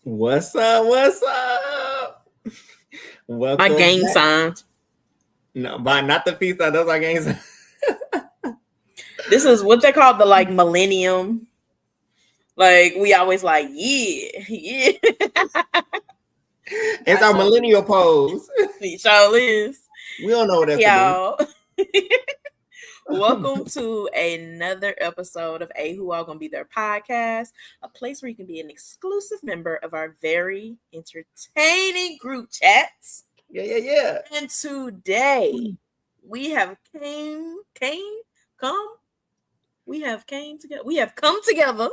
What's up? What's up? My Welcome gang back. signs. No, but not the peace sign. Those are gang signs. This is what they call the millennium. Like we always yeah. It's our millennial pose. It sure is. We don't know what that's Y'all. Welcome to another episode of A Who All Gonna Be Their podcast, a place where you can be an exclusive member of our very entertaining group chats. Yeah. And today we have come together.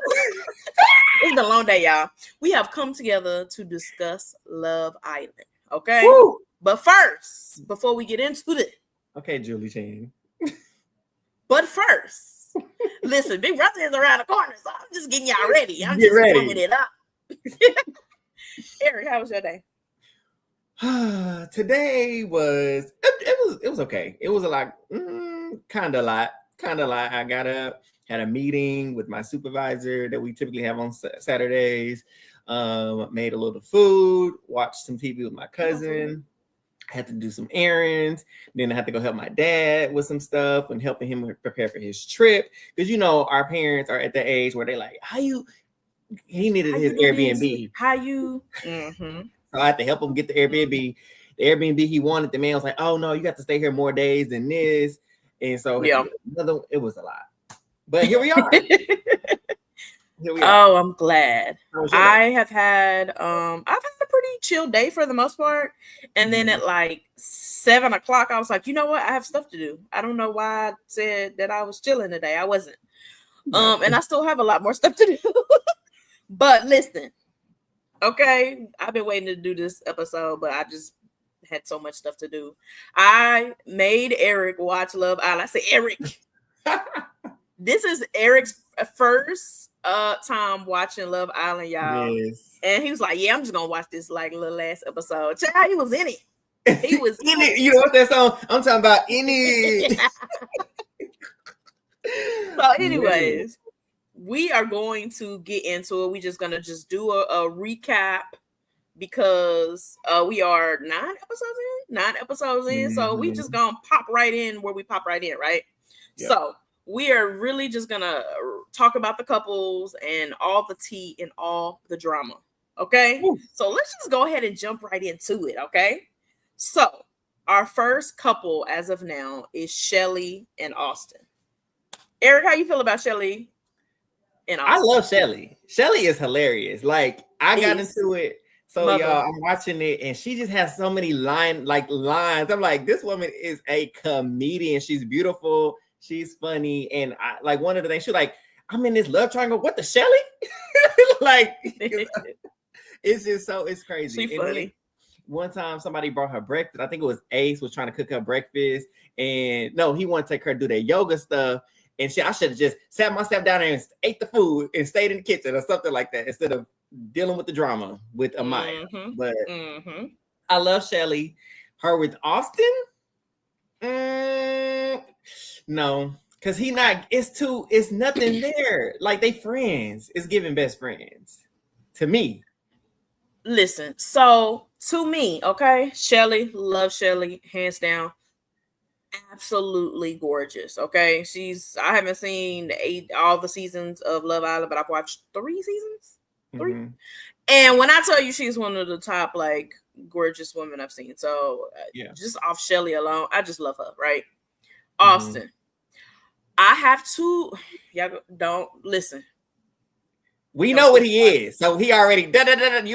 It's been a long day, y'all. We have come together to discuss Love Island. Okay. Woo! But first, before we get into this. Okay, Julie Chan. But first, listen, Big Brother is around the corner, so I'm just getting y'all ready. I'm Get just ready. warming it up. Eric, how was your day? Today was it was okay. It was a lot, kind of lot. I got up, had a meeting with my supervisor that we typically have on Saturdays. Made a little food, watched some TV with my cousin. Had to do some errands. Then I had to go help my dad with some stuff and helping him prepare for his trip. Because our parents are at the age where they like, he needed his Airbnb. So I had to help him get the Airbnb. The Airbnb he wanted, the man was like, oh no, you got to stay here more days than this. And so it was a lot. But here we are. Oh, I'm glad. I've had a pretty chill day for the most part. And then at 7 o'clock, I was like, you know what? I have stuff to do. I don't know why I said that I was chilling today. I wasn't. And I still have a lot more stuff to do. But listen, okay, I've been waiting to do this episode, but I just had so much stuff to do. I made Eric watch Love Island. I said, Eric, this is Eric's first time watching Love Island, y'all. Yes. And he was like, yeah, I'm just gonna watch this little last episode. Child, he was in it. He was in it. You know what that song? I'm talking about in it. So anyways, we are going to get into it. We're just gonna do a recap because we are 9 episodes in. Mm-hmm. So we just gonna pop right in where we pop right in, right? Yep. So we are really just gonna talk about the couples and all the tea and all the drama. Okay. Ooh. So let's just go ahead and jump right into it. Okay. So our first couple as of now is Shelly and Austin. Eric, how you feel about Shelly and Austin? I love Shelly. Shelly is hilarious. I got into it. So y'all, I'm watching it and she just has so many lines. I'm like, this woman is a comedian. She's beautiful. She's funny. And I one of the things she's like, I'm in this love triangle. What the Shelly? It's just it's crazy. She's funny. One time somebody brought her breakfast. I think it was Ace was trying to cook her breakfast. And no, he wanted to take her to do their yoga stuff. And I should have just sat myself down there and ate the food and stayed in the kitchen or something like that instead of dealing with the drama with Amaya. Mm-hmm. But I love Shelly. Her with Austin? No. Because it's nothing there. They friends. It's giving best friends. To me. Listen, so to me, okay, Shelly, love Shelly, hands down. Absolutely gorgeous. Okay. I haven't seen all the seasons of Love Island, but I've watched 3 seasons. 3. Mm-hmm. And when I tell you she's one of the top gorgeous women I've seen. So just off Shelly alone, I just love her, right? Mm-hmm. Austin. I have to, y'all don't listen. We know what he is. So he already, you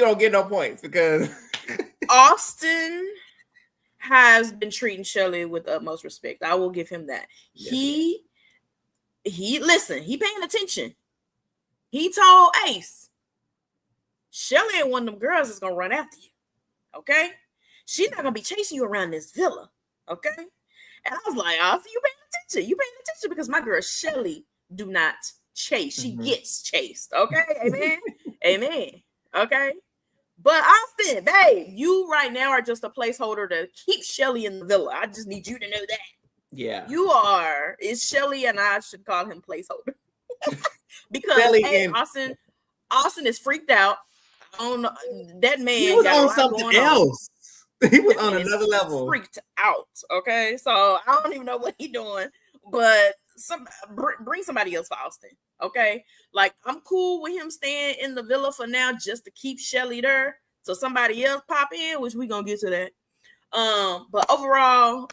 don't get no points because Austin has been treating Shelly with utmost respect. I will give him that. Yes. He paying attention. He told Ace, Shelly ain't one of them girls that's gonna run after you. Okay? She's not gonna be chasing you around this villa. Okay? And I was like, oh, so you paying attention. You paying attention because my girl Shelly do not chase. She gets chased. Okay? Amen. Amen. Okay. But Austin, babe, you right now are just a placeholder to keep Shelly in the villa. I just need you to know that. Yeah. You are. It's Shelly and I should call him placeholder. Because Austin is freaked out. don't know. That man He was got a on lot something going else. He was That on man is another level. freaked out. Okay, so I don't even know what he's doing, but bring somebody else for Austin. Okay, like I'm cool with him staying in the villa for now, just to keep Shelly there, so somebody else pop in, which we gonna get to that. But overall,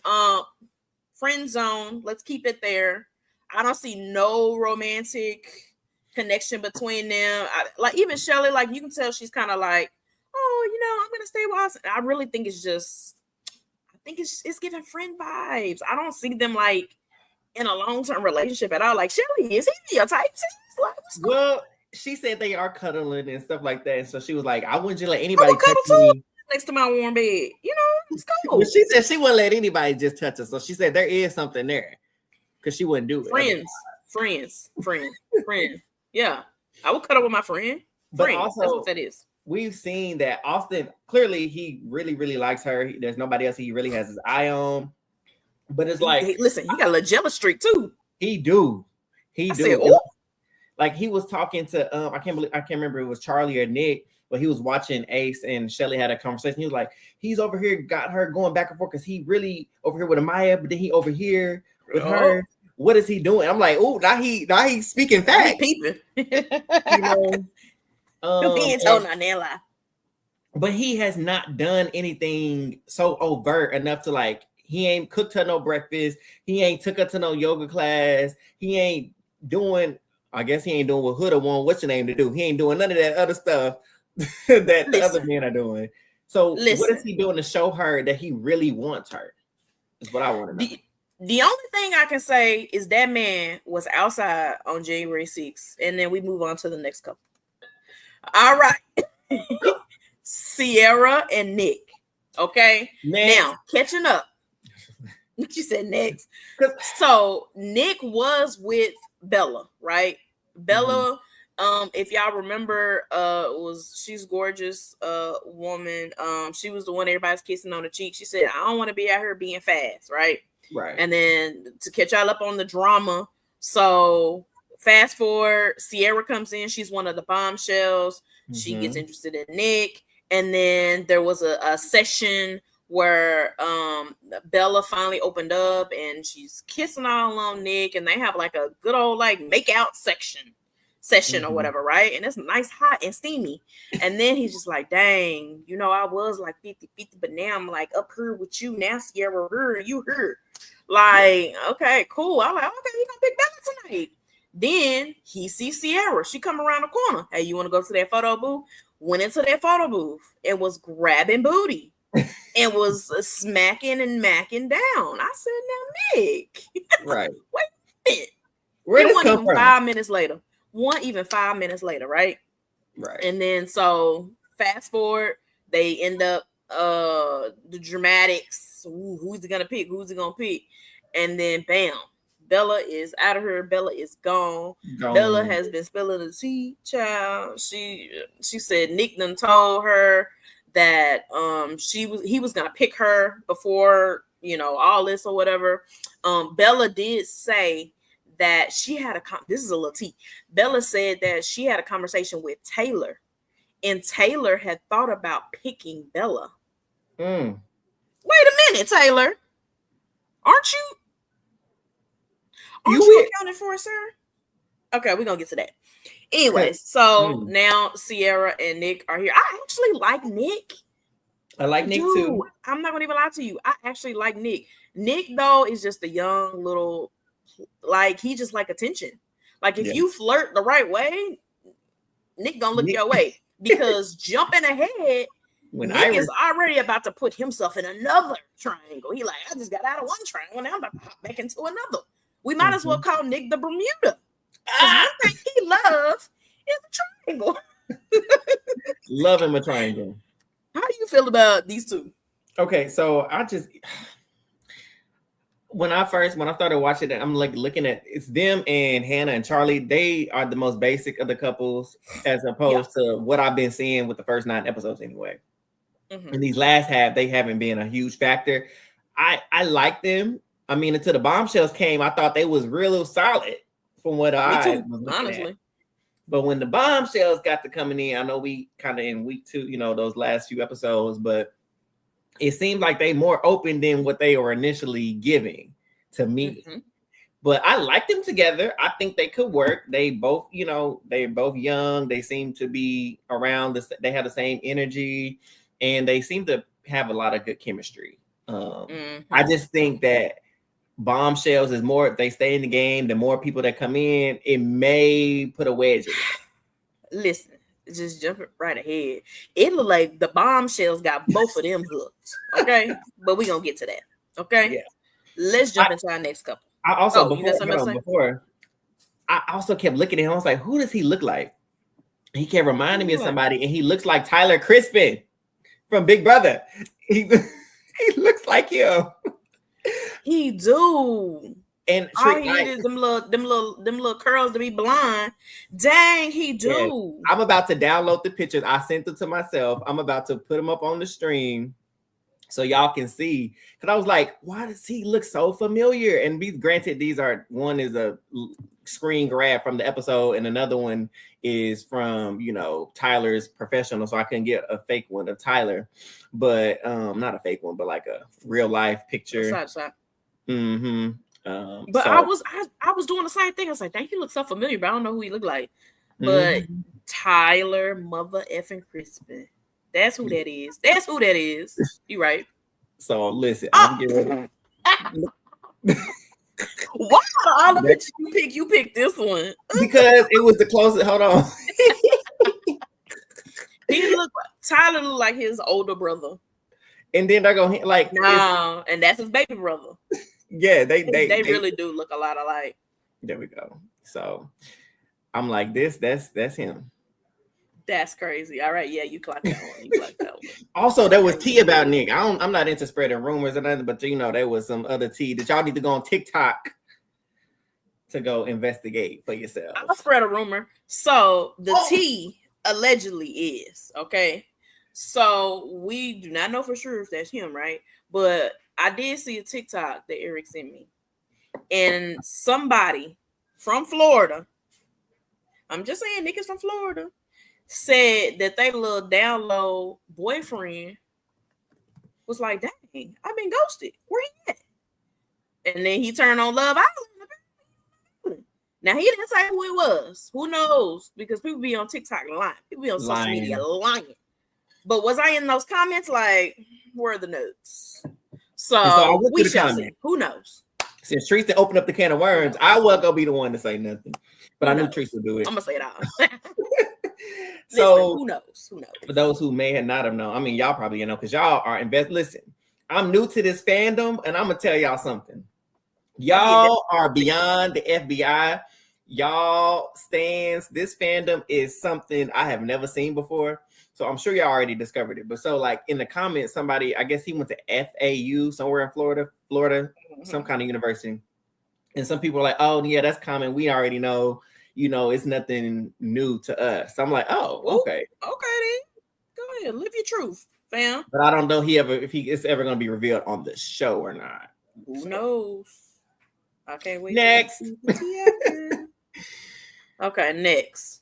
friend zone. Let's keep it there. I don't see no romantic connection between them. Like even Shelly, like you can tell she's kind of like, oh, I'm gonna stay with us. I really think it's just, I think it's giving friend vibes. I don't see them like in a long-term relationship at all. Like Shelly, is he your type? Like, well, she said they are cuddling and stuff like that, and so she was like, "I wouldn't just let anybody touch too me next to my warm bed. It's cool." But she said she wouldn't let anybody just touch her, so she said there is something there because she wouldn't do it. Friend. Yeah, I would cuddle with my friend. But Friend, also, that's what that is. We've seen that Austin clearly he really, really likes her. There's nobody else he really has his eye on. But it's like, hey, listen, you got a little jealous streak too. He do. Said, oh. Like he was talking to I can't remember it was Charlie or Nick, but he was watching Ace and Shelly had a conversation. He was like, he's over here got her going back and forth because he really over here with Amaya, but then he over here with her. What is he doing? I'm like, oh, now he's speaking facts. He peeping. He ain't told nothing, lie. But he has not done anything so overt enough to like, he ain't cooked her no breakfast. He ain't took her to no yoga class. He ain't doing, I guess he ain't doing what Huda want, what's your name to do. He ain't doing none of that other stuff that the other men are doing. So what is he doing to show her that he really wants her? Is what I want to know. The only thing I can say is that man was outside on January 6th. And then we move on to the next couple. All right. Sierra and Nick. Okay. Next. Now, catching up. She said next. So Nick was with Bella, right? Bella, if y'all remember, she's gorgeous woman. She was the one everybody's kissing on the cheek. She said, I don't want to be out here being fast, right? Right. And then to catch y'all up on the drama, so fast forward, Sierra comes in. She's one of the bombshells. She gets interested in Nick. And then there was a session where Bella finally opened up and she's kissing all on Nick. And they have like a good old like make out session or whatever, right? And it's nice, hot, and steamy. And then he's just like, dang, I was like 50-50, but now I'm like up here with you. Now Sierra her, you her. Like, okay, cool. I'm like, okay, you gonna pick Bella tonight. Then he sees Sierra. She come around the corner. Hey, you want to go to that photo booth? Went into that photo booth. It was grabbing booty. It was smacking and macking down. I said, now, Nick. Right. Wait a minute. Where did this come from? 5 minutes later. 5 minutes later, right? Right. And then so fast forward, they end up the dramatics. Ooh, who's he gonna pick? And then bam, Bella is out of here. Bella is gone. Bella has been spilling the tea, child. She said Nick done told her that he was gonna pick her before all this or whatever. Bella did say that she had this is a little tea. Bella said that she had a conversation with Taylor, and Taylor had thought about picking Bella. Wait a minute, Taylor. Aren't you accounted for, sir? Okay, we're gonna get to that. Anyways, so now Sierra and Nick are here. I actually like Nick. I like Nick too. I'm not gonna even lie to you. I actually like Nick. Nick, though, is just a young little, like, he just like attention. Like, if you flirt the right way, Nick gonna look your way. Because jumping ahead, Nick is already about to put himself in another triangle. He like, I just got out of one triangle, now I'm about to hop back into another. We might as well call Nick the Bermuda. One thing he loves is a triangle. Love him a triangle. How do you feel about these two? Okay, so when I started watching it, I'm like looking at it's them and Hannah and Charlie. They are the most basic of the couples as opposed to what I've been seeing with the first 9 episodes anyway. In these last half, they haven't been a huge factor. I like them. I mean, until the bombshells came, I thought they was real solid from what I was looking at. But when the bombshells got to coming in, I know we kind of in week 2, you know, those last few episodes, but it seemed like they more open than what they were initially giving to me. Mm-hmm. But I like them together. I think they could work. They both, you know, they're both young. They seem to be around this. They have the same energy, and they seem to have a lot of good chemistry. I just think that bombshells is more, if they stay in the game, the more people that come in, it may put a wedge in it. Listen, just jumping right ahead. It look like the bombshells got both of them hooked. Okay, but we gonna get to that. Okay, yeah. Let's jump into our next couple. I also before I also kept looking at him. I was like, who does he look like? He kept reminding me of somebody, and he looks like Tyler Crispin from Big Brother. He looks like him. He do. And all he needed them little curls to be blonde. Dang, he do. Yeah. I'm about to download the pictures. I sent them to myself. I'm about to put them up on the stream so y'all can see. Because I was like, why does he look so familiar? And granted, these are, one is a screen grab from the episode, and another one is from, you know, Tyler's professional. So I couldn't get a fake one of Tyler, but not a fake one, but like a real life picture. Mm-hmm. But so, I was doing the same thing. I was like, dang, he looks so familiar, but I don't know who he looked like. But Tyler mother effing Crispin. That's who that is. That's who that is. You right. So listen, I'm getting why all the pictures you picked this one? Because it was the closest. Hold on. Tyler looked like his older brother. And then they're going like, no, and that's his baby brother. Yeah, they really do look a lot alike. There we go. So I'm like, that's him. That's crazy. All right, yeah, you clocked that one. Also, there was tea about Nick. I'm not into spreading rumors or nothing, but you know, there was some other tea that y'all need to go on TikTok to go investigate for yourself. I'll spread a rumor. So the tea allegedly is okay. So we do not know for sure if that's him, right? But I did see a TikTok that Eric sent me, and somebody from Florida, I'm just saying, Nick is from Florida, said that their little download boyfriend was like, dang, I've been ghosted. Where he at? And then he turned on Love Island. Now, he didn't say who it was. Who knows? Because people be on TikTok lying. People be on social media lying. But was I in those comments? Like, where are the notes? So we shall see. Who knows? Since Teresa opened up the can of worms, I wasn't going to be the one to say nothing. But I knew Teresa would do it. I'm going to say it all. So listen, who knows? For those who may not have known, I mean, y'all probably know because y'all are invested. Listen, I'm new to this fandom, and I'm going to tell y'all something. Y'all are beyond the FBI. Y'all stands. This fandom is something I have never seen before. So I'm sure y'all already discovered it. But so like in the comments, somebody, I guess he went to FAU somewhere in Florida, some kind of university. And some people are like, oh yeah, that's common. We already know, you know, it's nothing new to us. So I'm like, oh, okay. Okay then. Go ahead. Live your truth, fam. But I don't know if it's ever going to be revealed on the show or not. Who knows? I can't wait. Next. Okay, next.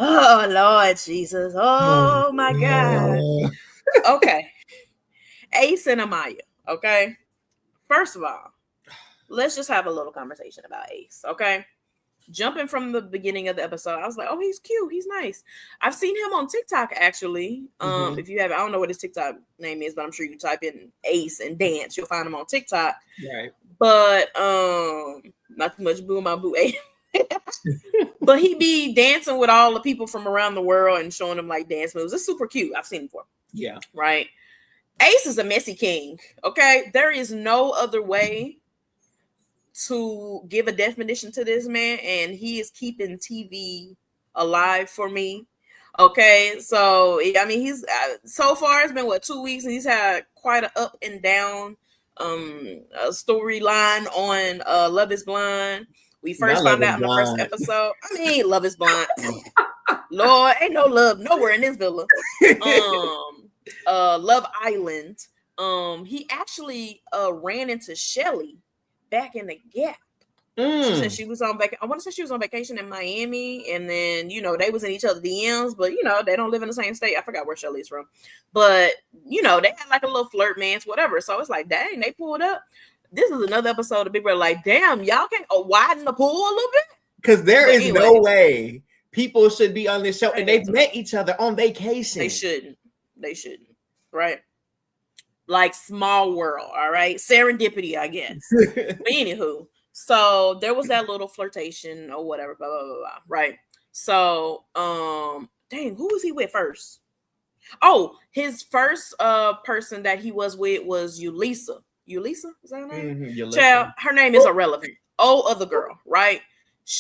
Oh, Lord Jesus. Oh, my God. Okay. Ace and Amaya. Okay. First of all, let's just have a little conversation about Ace. Okay. Jumping from the beginning of the episode, I was like, oh, he's cute. He's nice. I've seen him on TikTok, actually. If you have, I don't know what his TikTok name is, but I'm sure you type in Ace and dance, you'll find him on TikTok. Right. But not too much boo my boo. But he be dancing with all the people from around the world and showing them like dance moves. It's super cute. I've seen him before. Yeah. Right. Ace is a messy king. Okay. There is no other way to give a definition to this man, and he is keeping TV alive for me. Okay. So, I mean, he's so far it's been 2 weeks, and he's had quite an up and down storyline on Love is Blind. We first found out in the first episode. I mean, Love is Blind. Lord, ain't no love nowhere in this villa. Love Island. He actually ran into Shelly back in the Gap. She said she was on vacation. I want to say she was on vacation in Miami, and then, you know, they was in each other's DMs, but, you know, they don't live in the same state. I forgot where Shelly's from, but, you know, they had like a little flirt mance, whatever. So it's like, dang, they pulled up. This is another episode of Big Brother. Like, damn, y'all can't widen the pool a little bit, because there is no way people should be on this show, and they've met each other on vacation. They shouldn't, right? Like, small world, all right, serendipity, I guess. But anywho. So there was that little flirtation or whatever, blah, blah, blah, blah, right? So, dang, who was he with first? Oh, his first person that he was with was Yulisa. Yulisa, is that her name? Child, her name is irrelevant. Oh, other girl, right?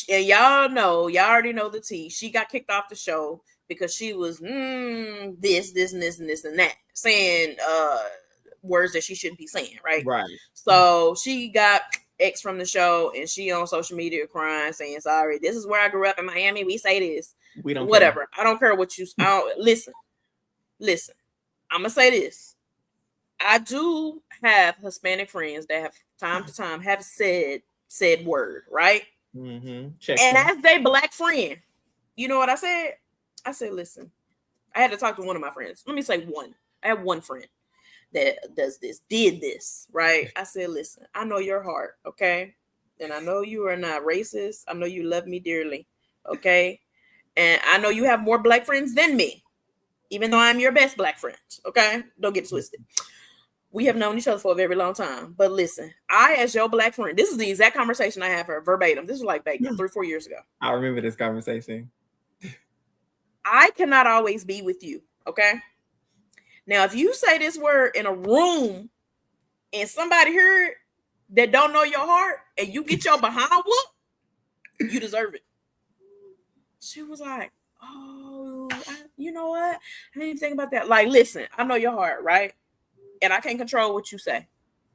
And y'all already know the tea. She got kicked off the show because she was this, and this, and this, and that, saying words that she shouldn't be saying, right? Right. So she got X from the show, and she on social media crying, saying, sorry, this is where I grew up in Miami. We say this. We don't whatever. care. I don't care what you listen. I'm gonna say this. I do have Hispanic friends that have time to time have said word, right? And as they Black friend, you know what I said? I said, listen, I had to talk to one of my friends. Let me say one. I have one friend that did this, right? I said, listen, I know your heart, okay? And I know you are not racist. I know you love me dearly, okay? And I know you have more Black friends than me, even though I'm your best Black friend, okay? Don't get twisted. We have known each other for a very long time. But listen, I, as your Black friend, this is the exact conversation I have for her, verbatim. This was like 3-4 years ago. I remember this conversation. I cannot always be with you, okay? Now, if you say this word in a room and somebody heard that don't know your heart and you get your behind whoop, you deserve it. She was like, oh, you know what? I didn't even think about that. Like, listen, I know your heart, right? And I can't control what you say.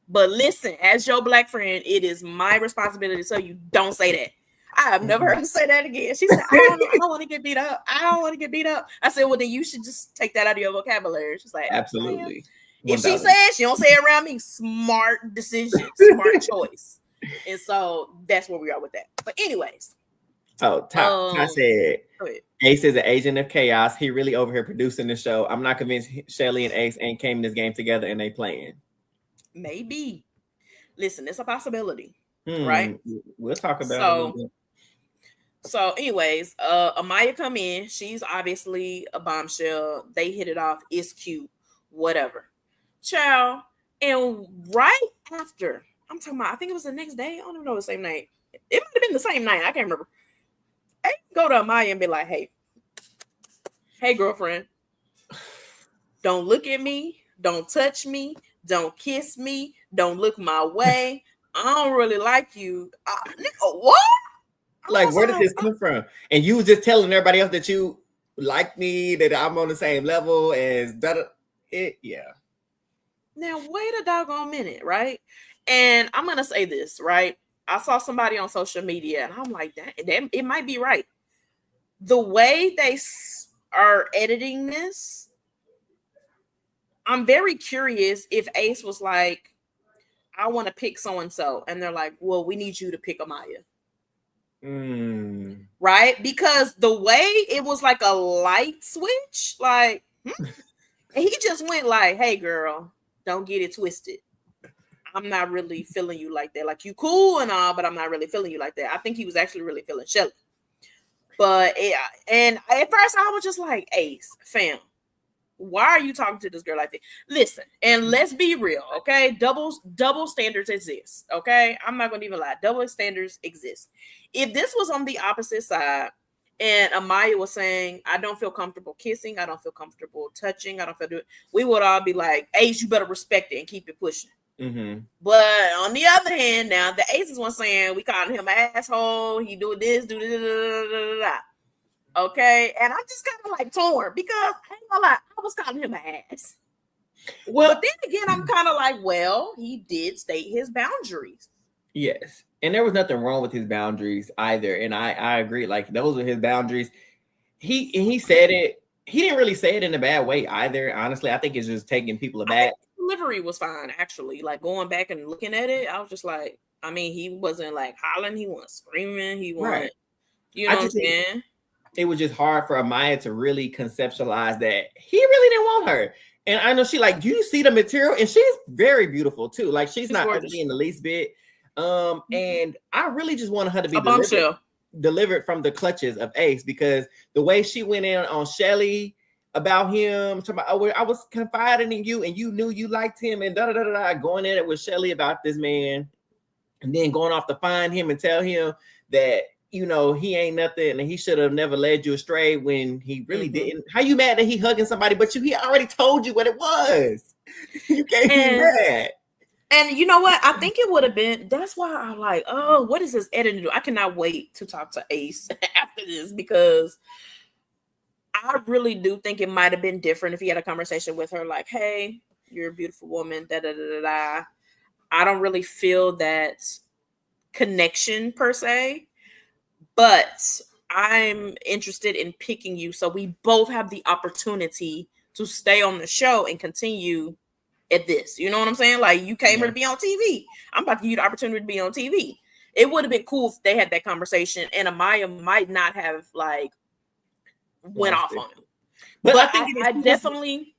But listen, as your Black friend, it is my responsibility so you don't say that. I have never heard her say that again. She said, I don't want to get beat up. I don't want to get beat up. I said, well, then you should just take that out of your vocabulary. She's like, absolutely. If she says, she don't say it around me. Smart decision, smart choice. And so that's where we are with that. But anyways. Oh, Ty said, Ace is an agent of chaos. He really over here producing the show. I'm not convinced Shelly and Ace ain't came in this game together and they playing. Maybe. Listen, it's a possibility. Right? We'll talk about it. So anyways, Amaya come in. She's obviously a bombshell. They hit it off. It's cute. Whatever. Child. And right after, I'm talking about, I think it was the next day. I don't even know the same night. It might have been the same night. I can't remember. I go to Amaya and be like, hey, girlfriend. Don't look at me. Don't touch me. Don't kiss me. Don't look my way. I don't really like you. What? Like, where did this come from? And you was just telling everybody else that you like me, that I'm on the same level as it. Yeah. Now, wait a doggone minute, right? And I'm going to say this, right? I saw somebody on social media and I'm like, that it might be right. The way they are editing this, I'm very curious if Ace was like, I want to pick so-and-so. And they're like, well, we need you to pick Amaya. Right? Because the way it was like a light switch, like, and he just went like, hey, girl, don't get it twisted. I'm not really feeling you like that. Like, you cool and all, but I'm not really feeling you like that. I think he was actually really feeling Shelly. But, and at first I was just like, Ace, fam, why are you talking to this girl like that? Listen, and let's be real, okay? Double standards exist, okay? I'm not going to even lie. Double standards exist. If this was on the opposite side and Amaya was saying, I don't feel comfortable kissing, I don't feel comfortable touching, I don't feel it, we would all be like, Ace, you better respect it and keep it pushing. But on the other hand, now the Ace is one saying, we calling him an asshole, he do this, do this, okay, and I'm just kind of like torn because I ain't gonna lie, I was calling him an ass. Well, but then again, I'm kind of like, well, he did state his boundaries. Yes, and there was nothing wrong with his boundaries either, and I agree. Like, those were his boundaries. He said it. He didn't really say it in a bad way either. Honestly, I think it's just taking people aback. Delivery was fine, actually. Like, going back and looking at it, I was just like, I mean, he wasn't like hollering, he wasn't screaming, he wasn't, Right. you know what I'm saying? It was just hard for Amaya to really conceptualize that he really didn't want her. And I know she like, do you see the material? And she's very beautiful too. Like she's not gorgeous. ugly in the least bit. And I really just wanted her to be delivered from the clutches of Ace, because the way she went in on Shelly about him, talking about, oh, I was confiding in you and you knew you liked him, and going in it with Shelly about this man, and then going off to find him and tell him that, you know, he ain't nothing and he should have never led you astray when he really didn't. How you mad that he hugging somebody, but he already told you what it was? You can't be mad. And you know what? I think it would have been, that's why I'm like, oh, what is this editing do? I cannot wait to talk to Ace after this, because I really do think it might have been different if he had a conversation with her like, hey, you're a beautiful woman, da-da-da-da-da. I don't really feel that connection per se, but I'm interested in picking you so we both have the opportunity to stay on the show and continue at this. You know what I'm saying? Like, you came here to be on TV. I'm about to give you the opportunity to be on TV. It would have been cool if they had that conversation and Amaya might not have like went off on him. But I think I definitely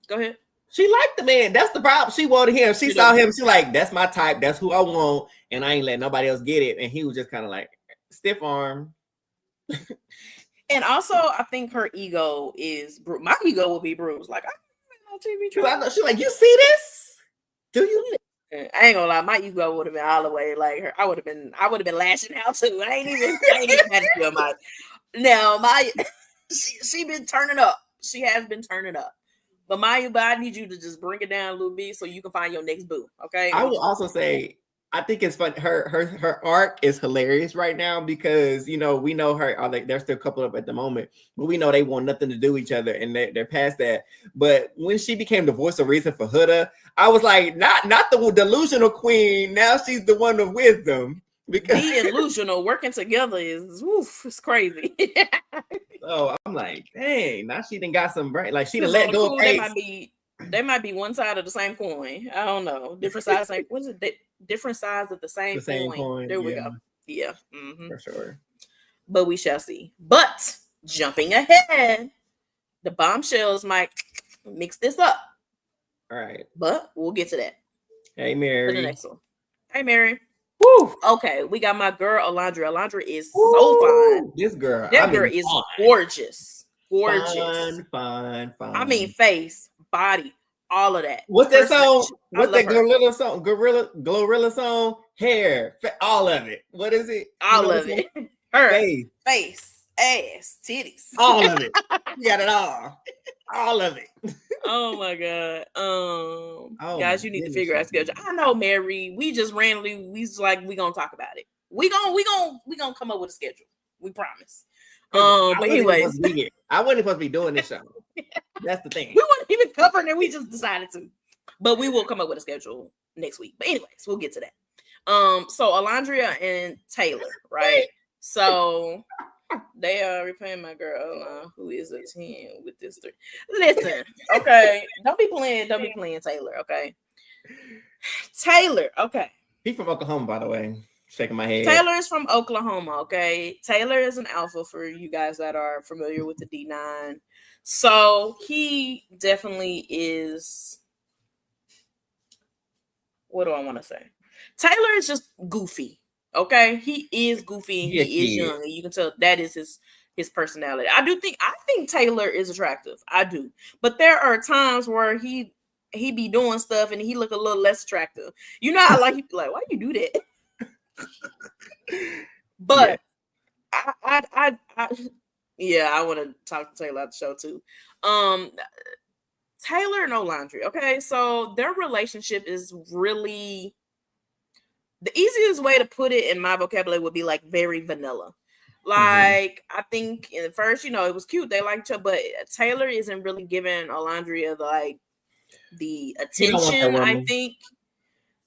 go ahead. She liked the man. That's the problem. She wanted him. She saw him. She like, that's my type. That's who I want. And I ain't letting nobody else get it. And he was just kind of like stiff arm. And also, I think her ego is my ego will be bruised. Like, I'm on TV. She's like, you see this? Do you? I ain't gonna lie, my ego would have been all the way like her. I would have been lashing out too. I ain't even mad at you. Now she been turning up. She has been turning up. But Maya, I need you to just bring it down a little bit so you can find your next boo. Okay. I will also say, I think it's fun. Her arc is hilarious right now because, you know, we know her. They're still coupled up at the moment, but we know they want nothing to do with each other and they're past that. But when she became the voice of reason for Huda, I was like, not the delusional queen. Now she's the one of wisdom. Because the illusional working together is it's crazy. So I'm like, dang, now she done got some brain. Like she done let go of Ace. They might be one side of the same coin. I don't know. Different sides, like what is it? Different sides of the same coin. There we go. Yeah. For sure. But we shall see. But jumping ahead, the bombshells might mix this up. All right. But we'll get to that. Hey, Mary. For the next one. Hey, Mary. Woo. Okay, we got my girl Alondra. Alondra is so fine. This girl. That girl is gorgeous. Fun. I mean, face, body, all of that. What's that song? What's that Gorilla song? Glorilla song? Hair, all of it. What is it? All of it. Her face, ass, titties, all of it. You got it all. All of it. Oh my god. Guys, you need to figure out schedule. I know, Mary. We just randomly, we gonna talk about it. We gonna come up with a schedule. We promise. But anyways, I wasn't supposed to be doing this show. That's the thing. We weren't even covering it. We just decided to. But we will come up with a schedule next week. But anyways, we'll get to that. So Alondra and Taylor, right? So they are repaying my girl, who is a 10 with this 3. Listen, okay. Don't be playing Taylor, okay? Taylor, okay. He's from Oklahoma, by the way. Shaking my head. Taylor is from Oklahoma, okay? Taylor is an alpha for you guys that are familiar with the D9. So he definitely is. What do I want to say? Taylor is just goofy. Okay, he is goofy and he is young, and you can tell that is his personality. I think Taylor is attractive. I do, but there are times where he be doing stuff and he look a little less attractive. You know, I like he be like, why you do that? But I want to talk to Taylor at the show too. Taylor and Alondra. Okay, so their relationship is really. The easiest way to put it in my vocabulary would be like very vanilla. Like, I think in first, it was cute. They liked each other, but Taylor isn't really giving Alondra the attention. I think.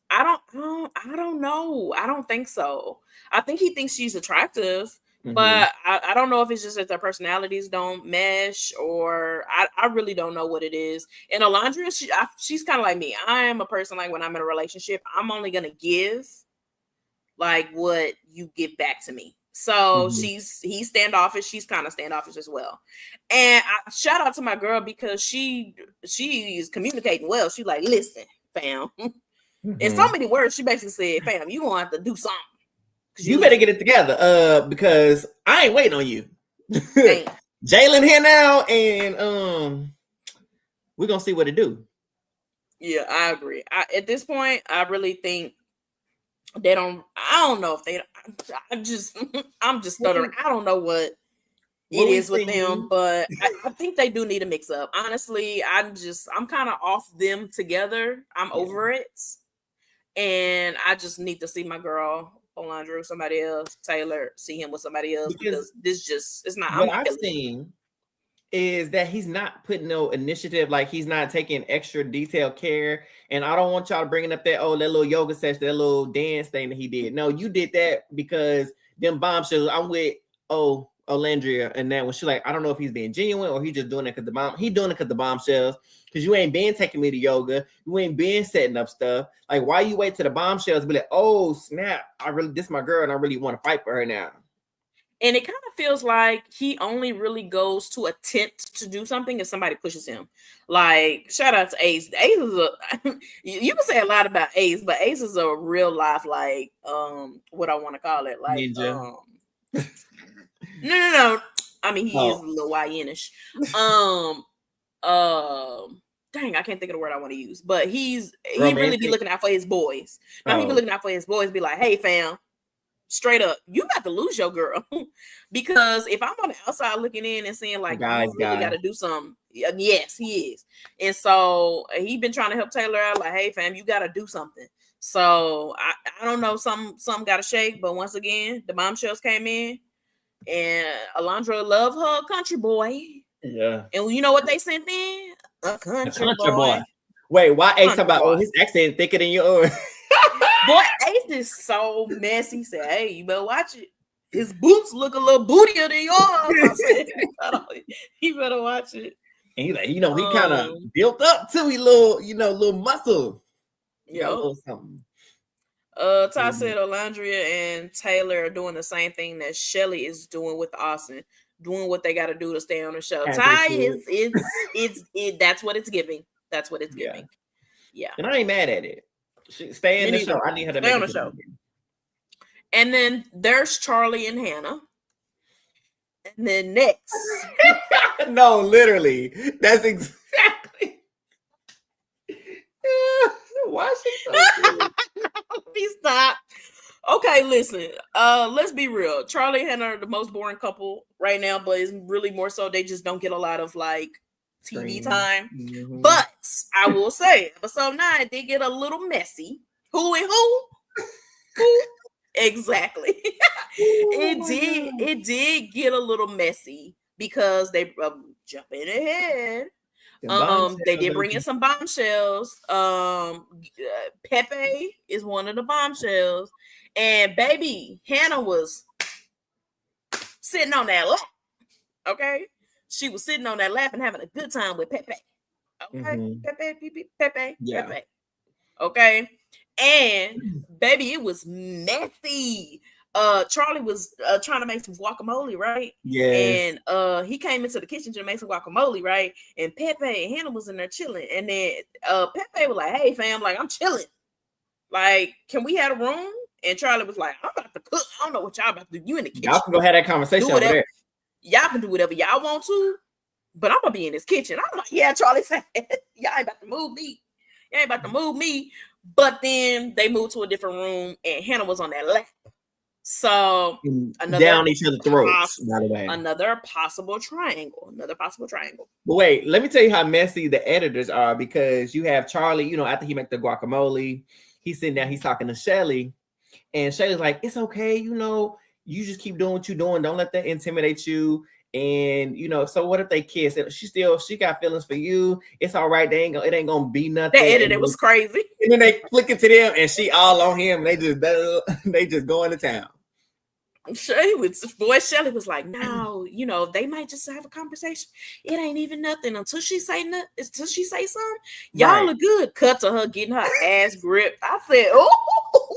I don't know. I don't think so. I think he thinks she's attractive, but I don't know if it's just that their personalities don't mesh, or I really don't know what it is. And Alondra, she's kind of like me. I am a person like when I'm in a relationship, I'm only gonna give like what you give back to me. So he's standoffish. She's kind of standoffish as well. And I shout out to my girl because she is communicating well. She like, listen, fam. In so many words, she basically said, fam, you gonna have to do something. You better get it together, because I ain't waiting on you. Jalen here now, and we're gonna see what it do. Yeah, I agree. At this point, I really think they don't. I don't know if they. I'm just stuttering. I don't know what it is with them, but I think they do need a mix up. Honestly, I'm kind of off them together. I'm over it, and I just need to see my girl Olandra with somebody else, Taylor, see him with somebody else, because this just it's not. What I've seen is that he's not putting no initiative, like he's not taking extra detailed care. And I don't want y'all bringing up that little yoga session, that little dance thing that he did. No, you did that because them bombshells. I'm with Olandria, and that when she like, I don't know if he's being genuine or he just doing it because he doing it because the bombshells. Because you ain't been taking me to yoga, you ain't been setting up stuff. Like, why you wait to the bombshells? Be like, oh snap! This is my girl, and I really want to fight for her now. And it kind of feels like he only really goes to attempt to do something if somebody pushes him. Like, shout out to Ace. Ace is you can say a lot about Ace, but Ace is a real life, like, what I want to call it. Like, ninja. No. I mean, he is a little YN-ish. Dang, I can't think of the word I want to use. But he really be looking out for his boys. Now, he be looking out for his boys, be like, hey, fam, straight up, you about to lose your girl. Because if I'm on the outside looking in and seeing like, you really got to do something. Yes, he is. And so he been trying to help Taylor out, like, hey fam, you got to do something. So I don't know, something got to shake. But once again, the bombshells came in and Alondra loved her country boy. Yeah. And you know what they sent in? A country boy. Wait, why Ace talking about, his accent thicker than yours? Boy, Ace is so messy. He said, hey, you better watch it. His boots look a little bootier than yours. I said, you better watch it. And he's like, he kind of built up too. He little muscle. Yeah. Something. Ty said Olandria and Taylor are doing the same thing that Shelly is doing with Austin, doing what they got to do to stay on the show. Ty is that's what it's giving. That's what it's giving. Yeah. And I ain't mad at it. Stay in the show. I need her to stay on the show. And then there's Charlie and Hannah. And then next. No, literally. That's exactly. Why is she so good? Please stop. Okay, listen. Let's be real. Charlie and Hannah are the most boring couple right now, but it's really more so they just don't get a lot of like TV time. Mm-hmm. But I will say, episode 9 did get a little messy. Who and who? Who? Exactly. It did get a little messy because they jumping ahead. They did bring in some bombshells. Pepe is one of the bombshells, and baby Hannah was sitting on that lap. Okay, she was sitting on that lap and having a good time with Pepe. Okay, Pepe. Okay, and baby, it was messy. Charlie was trying to make some guacamole, right? Yeah. And he came into the kitchen to make some guacamole, right? And Pepe and Hannah was in there chilling. And then Pepe was like, hey fam, like I'm chilling. Like, can we have a room? And Charlie was like, I'm about to cook. I don't know what y'all about to do. You in the kitchen. Y'all can go have that conversation over there. Y'all can do whatever y'all want to, but I'm gonna be in this kitchen. I'm like, yeah, Charlie said, y'all ain't about to move me. Y'all ain't about to move me. But then they moved to a different room and Hannah was on that lap. So down each other's throats, by the way. Another possible triangle. But wait, let me tell you how messy the editors are, because you have Charlie, after he make the guacamole, he's sitting down, he's talking to Shelly, and Shelly's like, it's okay, you just keep doing what you're doing. Don't let that intimidate you. And so what if they kiss? She got feelings for you. It's all right. It ain't gonna be nothing. That edit was crazy. And then they flick it to them, and she all on him. They just go into town. Shelly was like, no, they might just have a conversation. It ain't even nothing until she say something. Y'all are good. Cut to her getting her ass gripped. I said, oh,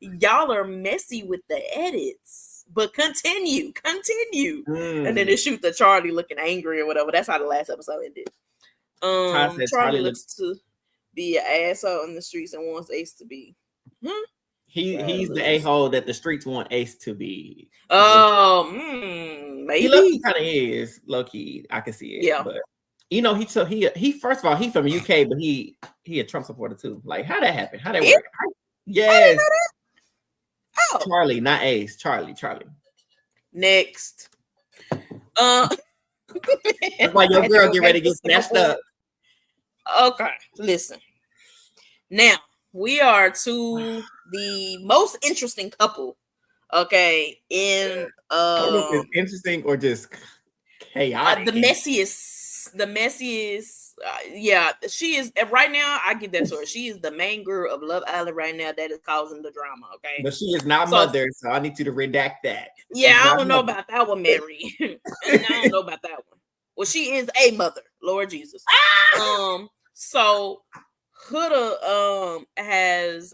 y'all are messy with the edits. But continue. And then they shoot the Charlie looking angry or whatever. That's how the last episode ended. Charlie looks to be an asshole in the streets and wants Ace to be. He's the a-hole that the streets want Ace to be. Maybe he kind of is low key. I can see it. Yeah, but he first of all, he's from UK, but he a Trump supporter too. Like, how that happen? How that work? Yes. Oh. Charlie, not Ace. Charlie. Next. That's why your girl get ready to get snatched up. Okay, listen. Now we are to the most interesting couple. Okay, in I don't know if it's interesting or just chaotic. The messiest. Yeah, she is right now. I give that to her. She is the main girl of Love Island right now that is causing the drama. Okay, but she is not mother, so I need you to redact that. Yeah, I don't know about that one, Mary. I don't know about that one. Well, she is a mother, Lord Jesus. So Huda has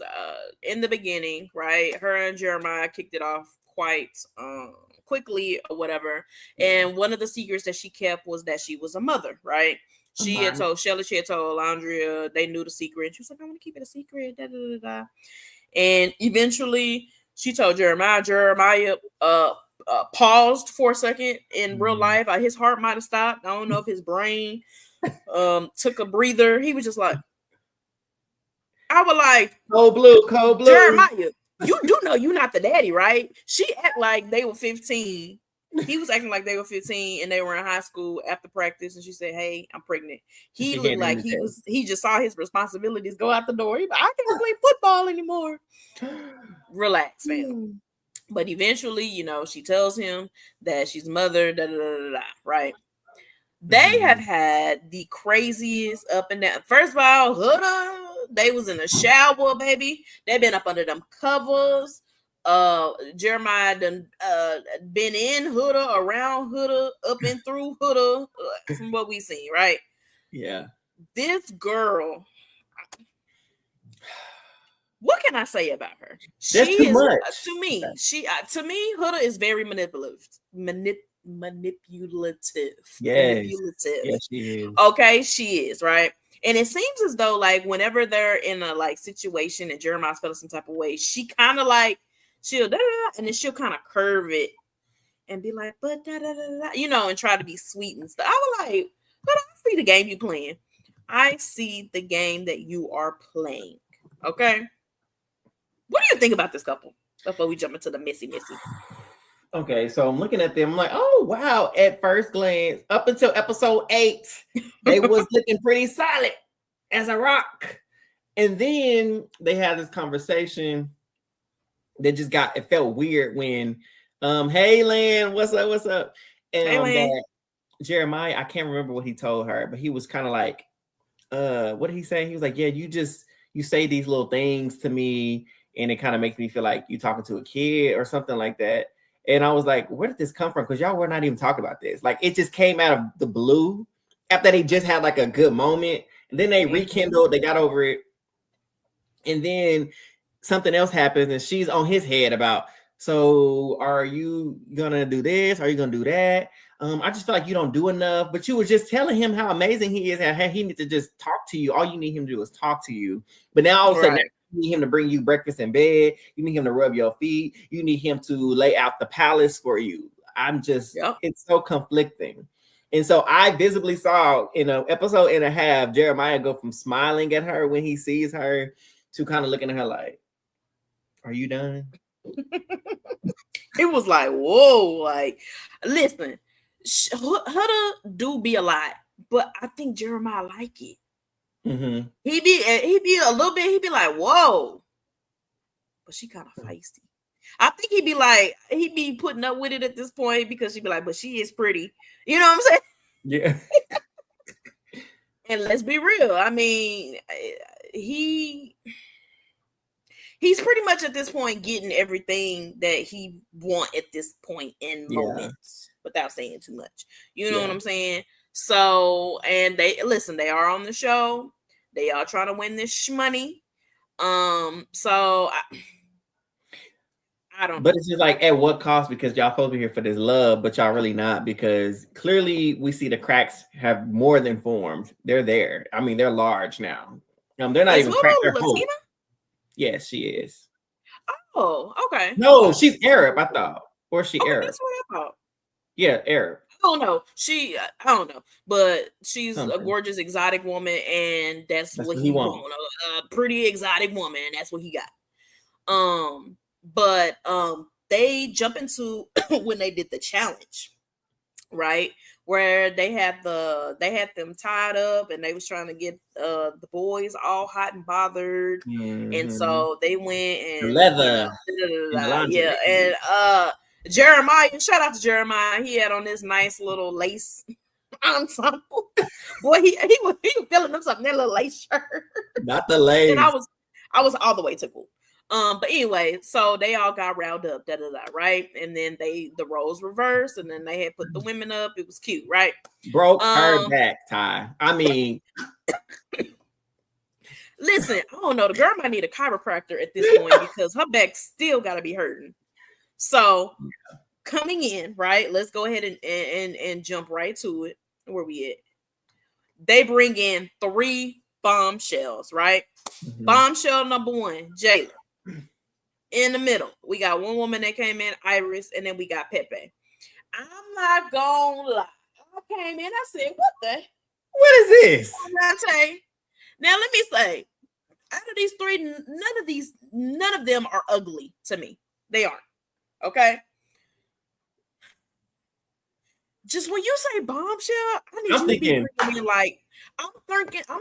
in the beginning, right? Her and Jeremiah kicked it off quite quickly or whatever. And one of the secrets that she kept was that she was a mother, right? She had told Shelly, she had told Alondria, they knew the secret. And she was like, I want to keep it a secret. Da, da, da, da. And eventually she told Jeremiah. Jeremiah paused for a second in real life. His heart might have stopped. I don't know if his brain took a breather. He was just like, I was like, cold blue. Jeremiah, you do know you're not the daddy, right? She act like they were 15. He was acting like they were 15 and they were in high school after practice, and she said, hey, I'm pregnant. He looked like he just saw his responsibilities go out the door. He like, I can't play football anymore. Relax, fam. But eventually, she tells him that she's mother, right? They have had the craziest up and down. First of all, Huda, they was in the shower, baby. They been up under them covers. Jeremiah done been in Huda, around Huda, up and through Huda, from what we seen, right? Yeah. This girl, what can I say about her? That's too much. To me, Huda is very manipulative. Yes, she is. Okay, she is, right? And it seems as though, like, whenever they're in a situation and Jeremiah's feeling some type of way, she kind of like she'll and then she'll kind of curve it and be like, but and try to be sweet and stuff. I was like, but I see the game you playing. I see the game that you are playing. Okay. What do you think about this couple before we jump into the messy? Okay, so I'm looking at them. I'm like, oh, wow. At first glance, up until episode 8, they was looking pretty solid as a rock. And then they had this conversation that just it felt weird when, hey, Lan, what's up? And Jeremiah, I can't remember what he told her, but he was kind of like, what did he say? He was like, yeah, you say these little things to me, and it kind of makes me feel like you talking to a kid or something like that. And I was like, where did this come from? Because y'all were not even talking about this. Like, it just came out of the blue after they just had like a good moment. And then they rekindled, they got over it. And then something else happens and she's on his head about, so are you going to do this? Are you going to do that? I just feel like you don't do enough. But you were just telling him how amazing he is and how he needs to just talk to you. All you need him to do is talk to you. But now all of a sudden, you need him to bring you breakfast in bed. You need him to rub your feet. You need him to lay out the palace for you. It's so conflicting. And so I visibly saw in an episode and a half, Jeremiah go from smiling at her when he sees her to kind of looking at her like, are you done? It was like, whoa, like, listen, Huda do be a lot, but I think Jeremiah like it. Mm-hmm. He be a little bit. He be like, "Whoa," but she kind of feisty. I think he be putting up with it at this point because she be like, "But she is pretty." You know what I'm saying? Yeah. And let's be real. I mean, he's pretty much at this point getting everything that he want at this point in moments without saying too much. You know what I'm saying? So, and they are on the show. They are trying to win this money. So I don't know. But it's just like, at what cost? Because y'all supposed to be here for this love, but y'all really not, because clearly we see the cracks have more than formed. They're there. I mean, they're large now. They're not Is even cracked. They're Latina? whole. Yes, she is. Oh, okay. No, she's Arab, I thought. Or is she Okay, Arab? that's what I thought. Yeah, Arab. I don't know. I don't know, but she's Something. a gorgeous exotic woman, and that's what he want. A pretty exotic woman, and that's what he got. But they jump into when they did the challenge, right? Where they had them tied up, and they was trying to get the boys all hot and bothered, and so they went and the leather, yeah, and Jeremiah, shout out to Jeremiah, he had on this nice little lace ensemble. Boy, he was feeling himself in that little lace shirt. Not the lace. And I was all the way tickled. But anyway, so they all got riled up, right? And then the roles reversed, and then they had put the women up. It was cute, right? Broke her back, Ty. I mean, listen, I don't know. The girl might need a chiropractor at this point because her back still got to be hurting. So coming in, right? Let's go ahead and jump right to it. Where we at? They bring in 3 bombshells, right? Mm-hmm. Bombshell number 1, Jayla. In the middle, we got one woman that came in, Iris, and then we got Pepe. I'm not gonna lie. I came in, I said, what is this? Now let me say, out of these 3, none of them are ugly to me. They aren't. Okay. Just when you say bombshell, I need you to be bringing like I'm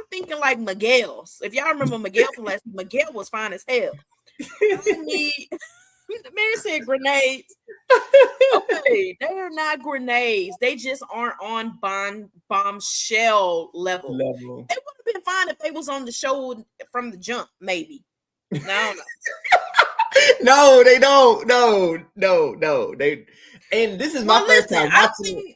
thinking like Miguel's. If y'all remember Miguel from last week, Miguel was fine as hell. Mary said grenades. Okay, they are not grenades. They just aren't on bombshell level. They would have been fine if they was on the show from the jump, maybe. No. No, they don't. No. They, and this is my first time watching.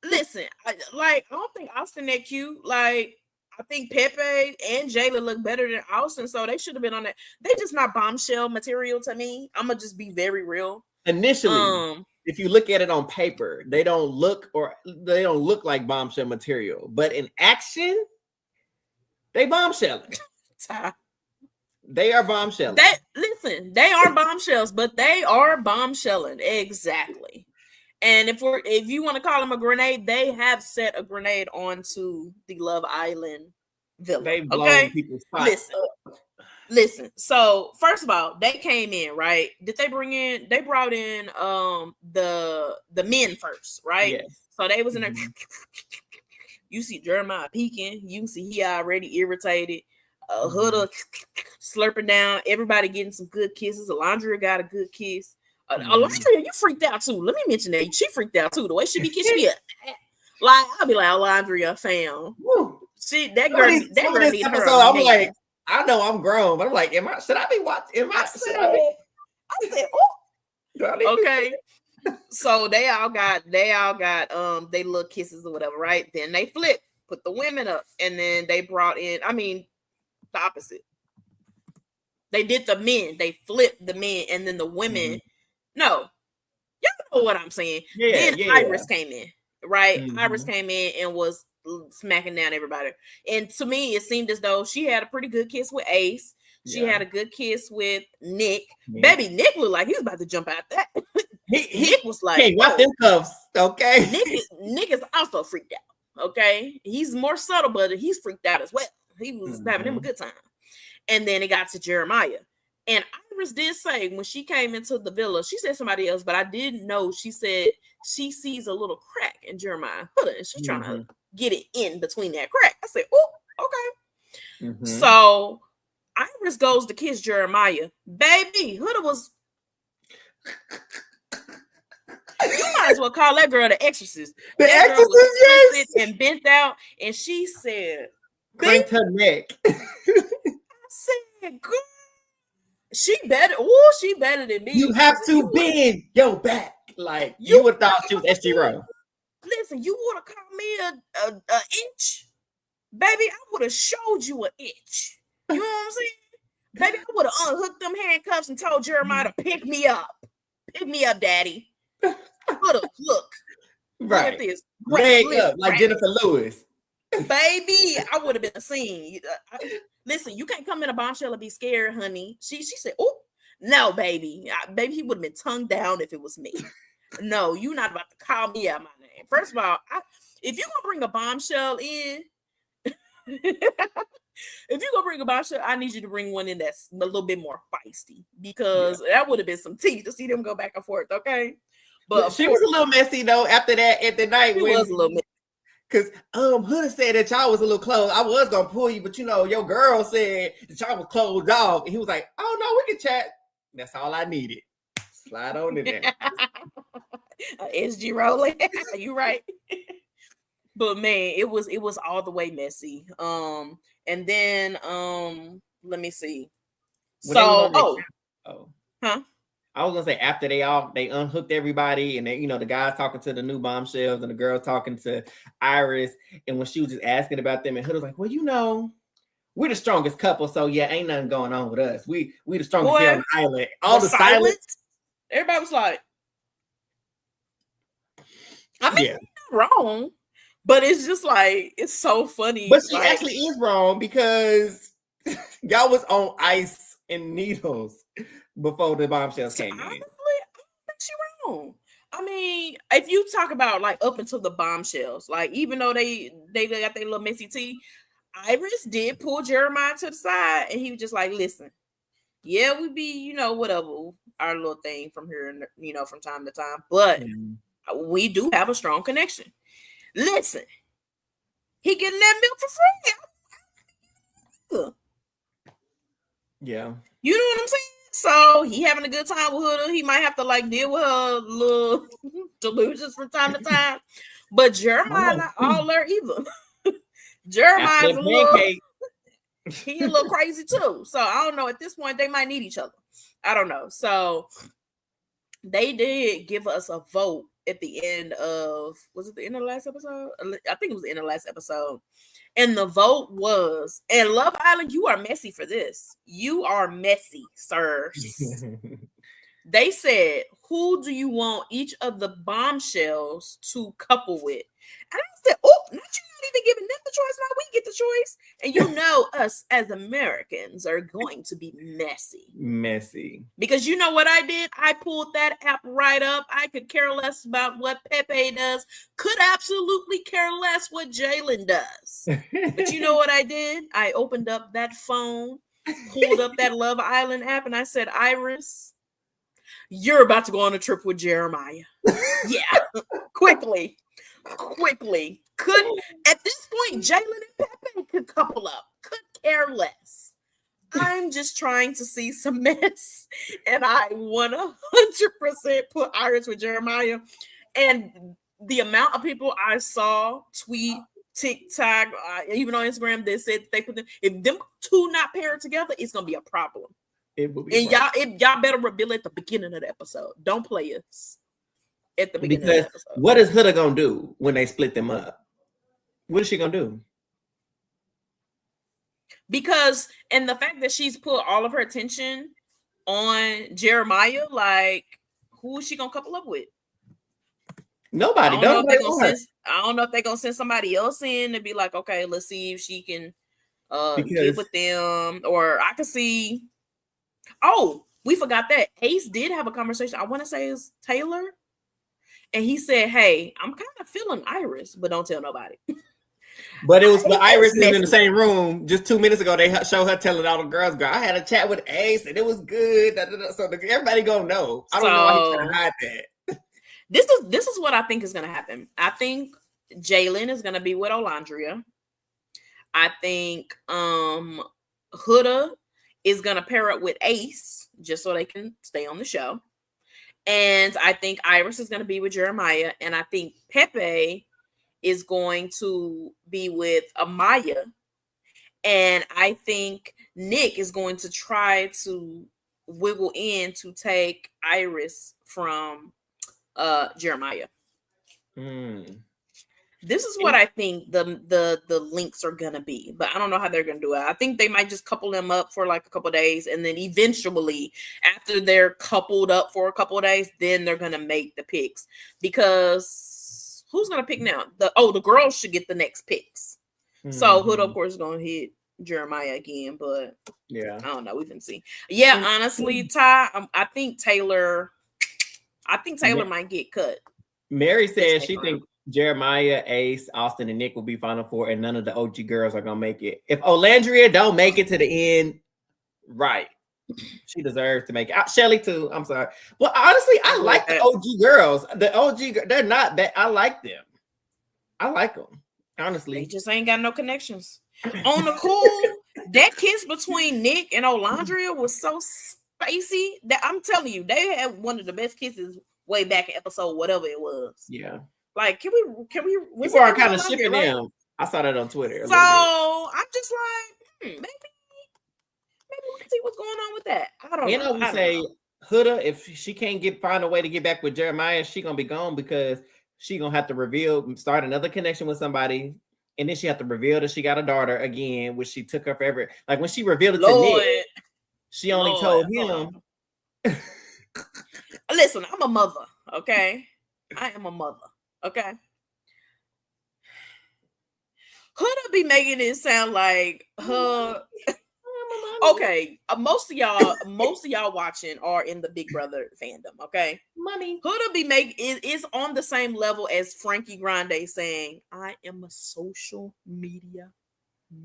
I don't think Austin that cute. Like, I think Pepe and Jayla look better than Austin, so they should have been on that. They just not bombshell material to me. I'm gonna just be very real. Initially, if you look at it on paper, they don't look like bombshell material, but in action, they bombshelling. They are bombshelling. They are bombshells, but they are bombshelling exactly. And if you want to call them a grenade, they have set a grenade onto the Love Island villa. They've blown people's spots up. Listen. So first of all, they came in, right? Did they bring in? They brought in the men first, right? Yes. So they was in there. You see Jeremiah peeking. You can see he already irritated. Huda slurping down. Everybody getting some good kisses. Alondra got a good kiss. Alondra, you freaked out too. Let me mention that she freaked out too. The way she be kissing me, like I'll be like, Alondra, fam. That girl need her. So I'm like, I know I'm grown, but I'm like, should I be watching? I said, oh, okay. So they all got they little kisses or whatever, right? Then they flipped, put the women up, and then they brought in, the opposite. They did the men, they flipped the men, and then the women. No, y'all know what I'm saying. Then Iris came in, right? Iris came in and was smacking down everybody. And to me, it seemed as though she had a pretty good kiss with Ace. She had a good kiss with Nick. Baby, Nick looked like he was about to jump out that. Nick was like, "Hey, watch them cuffs, okay?" Nick is also freaked out. Okay, he's more subtle, but he's freaked out as well. He was having him a good time. And then it got to Jeremiah. And Iris did say when she came into the villa, she said somebody else, but I didn't know. She said she sees a little crack in Jeremiah. And she's trying to get it in between that crack. I said, oh, okay. So Iris goes to kiss Jeremiah. Baby, Huda was... You might as well call that girl the Exorcist. The Exorcist, yes. And bent out, and she said... Cranked her neck. I said, girl, she better than me. You have to bend your back. Like, you would have thought she was SG Rowe. Listen, you would have called me an inch. Baby, I would have showed you an inch. You know what I'm saying? Baby, I would have unhooked them handcuffs and told Jeremiah to pick me up. Pick me up, daddy. Look Right. at this. Leg up like Jennifer Lewis. Baby, I would have been a scene. Listen, you can't come in a bombshell and be scared, honey. She said, oh, no, baby. Baby, he would have been tongued down if it was me. No, you're not about to call me out my name. First of all, if you're going to bring a bombshell in, I need you to bring one in that's a little bit more feisty, because that would have been some tea to see them go back and forth, okay? But she was a little messy though after that at the night. She was a little messy. Because Huda said that y'all was a little close. I was gonna pull you, but your girl said that y'all was closed off. And he was like, oh no, we can chat. That's all I needed. Slide on in there. SG rolling. You right. But man, it was all the way messy. And then let me see. Huh? I was gonna say after they unhooked everybody, and then the guys talking to the new bombshells and the girl talking to Iris, and when she was just asking about them, and Hood was like, well, we're the strongest couple, so yeah, ain't nothing going on with us. We the strongest here on the island. All the silence. Everybody was like, I mean, wrong, but it's just like, it's so funny. But she actually is wrong, because y'all was on ice and needles before the bombshells came in. Honestly, I don't think she's wrong. I mean, if you talk about like up until the bombshells, like even though they got their little messy tea, Iris did pull Jeremiah to the side, and he was just like, listen, yeah, we be, whatever, our little thing from here, from time to time, but we do have a strong connection. Listen, he getting that milk for free. Yeah. You know what I'm saying? So he having a good time with Huda. He might have to like deal with her little delusions from time to time. But Jeremiah not all there either. Jeremiah's a little crazy too. So I don't know. At this point, they might need each other. I don't know. So they did give us a vote at the end of, was it the end of the last episode? I think it was the end of the last episode. And the vote was, and Love Island, you are messy for this. You are messy, sirs. They said, who do you want each of the bombshells to couple with? And I said, oh, not you not even giving them the choice. Now we get the choice. And us as Americans are going to be messy. Messy. Because you know what I did? I pulled that app right up. I could care less about what Pepe does. Could absolutely care less what Jalen does. But you know what I did? I opened up that phone, pulled up that Love Island app, and I said, Iris, you're about to go on a trip with Jeremiah. Yeah. Quickly. Could at this point, Jalen and Pepe could couple up. Could care less. I'm just trying to see some mess, and I 100% put Iris with Jeremiah. And the amount of people I saw tweet, TikTok, even on Instagram, they said they put them. If them two not paired together, it's gonna be a problem. It will be. And y'all better reveal at the beginning of the episode. Don't play us at the beginning of the episode. What is Huda gonna do when they split them up? What is she gonna do? Because, and the fact that she's put all of her attention on Jeremiah, like, who is she gonna couple up with? Nobody. I don't know if they're gonna send somebody else in to be like, okay, let's see if she can get with them. Or I could see. Oh, we forgot that Ace did have a conversation. I want to say it's Taylor, and he said, "Hey, I'm kind of feeling Iris, but don't tell nobody." But it was the Iris is in the same room. Just 2 minutes ago, they showed her telling all the girls, "Girl, I had a chat with Ace, and it was good." So everybody gonna know. I don't know why he's trying to hide that. This is what I think is gonna happen. I think Jalen is gonna be with Olandria. I think Huda is gonna pair up with Ace just so they can stay on the show. And I think Iris is gonna be with Jeremiah, and I think Pepe is going to be with Amaya, and I think Nick is going to try to wiggle in to take Iris from Jeremiah. This is what I think the links are gonna be, but I don't know how they're gonna do it. I think they might just couple them up for like a couple of days, and then eventually, after they're coupled up for a couple of days, then they're gonna make the picks. Because who's gonna pick now? The girls should get the next picks. Mm-hmm. So Hood, of course, is gonna hit Jeremiah again, but yeah, I don't know. We can see. Yeah, honestly, Ty, I think Taylor might get cut. Mary says she thinks Jeremiah, Ace, Austin, and Nick will be Final Four, and none of the OG girls are gonna make it. If Olandria don't make it to the end, right, she deserves to make it. Shelly too. I'm sorry. Well, honestly, I like the OG girls. The OG, they're not bad. I like them. I like them. Honestly, they just ain't got no connections. On the cool, that kiss between Nick and Olandria was so spacey that I'm telling you, they had one of the best kisses way back in episode whatever it was. Yeah. Like, can we? People are kind of shipping them. I saw that on Twitter. So I'm just like, maybe we can see what's going on with that. I don't know. We say Huda, if she can't find a way to get back with Jeremiah, she gonna be gone because she gonna have to start another connection with somebody, and then she have to reveal that she got a daughter again, which she took her forever. Like when she revealed it to Nick, she only told him. Listen, I'm a mother. Okay, I am a mother. Okay. Huda be making it sound like her. Okay, most of y'all watching are in the Big Brother fandom. Okay, mommy. Huda be is on the same level as Frankie Grande saying, "I am a social media